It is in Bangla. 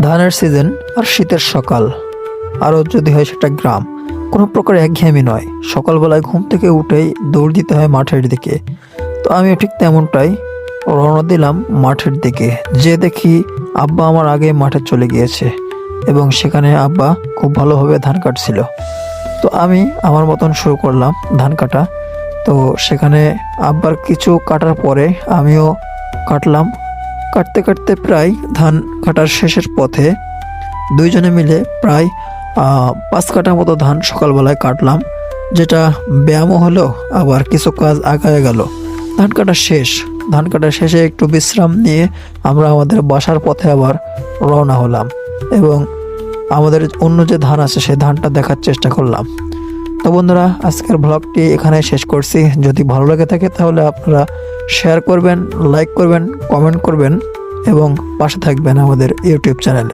ধানের সিজন আর শীতের সকাল, আরও যদি হয় সেটা গ্রাম, কোনো প্রকার একঘেয়েমি নয়। সকালবেলায় ঘুম থেকে উঠেই দৌড় দিতে হয় মাঠের দিকে। তো আমিও ঠিক তেমনটাই রওনা দিলাম মাঠের দিকে। যে দেখি আব্বা আমার আগে মাঠে চলে গিয়েছে এবং সেখানে আব্বা খুব ভালোভাবে ধান কাটছিল। তো আমি আমার মতন শুরু করলাম ধান কাটা। তো সেখানে আব্বার কিছু কাটার পরে আমিও কাটলাম। কাটতে কাটতে প্রায় ধান কাটার শেষের পথে দুইজনে মিলে প্রায় 5 কাঠা মতো ধান সকালবেলায় কাটলাম, যেটা ব্যায়ামও হলো, আবার কিছু কাজ আগায় গেল। ধান কাটা শেষ। ধান কাটা শেষে একটু বিশ্রাম নিয়ে আমরা আমাদের বাসার পথে আবার রওনা হলাম এবং আমাদের অন্য যে ধান আছে সেই ধানটা দেখার চেষ্টা করলাম। তো বন্ধুরা, আজকের ব্লগটি এখানে শেষ করছি। যদি ভালো লেগে থাকে তাহলে আপনারা শেয়ার করবেন, লাইক করবেন, কমেন্ট করবেন এবং পাশে থাকবেন আমাদের ইউটিউব চ্যানেলে।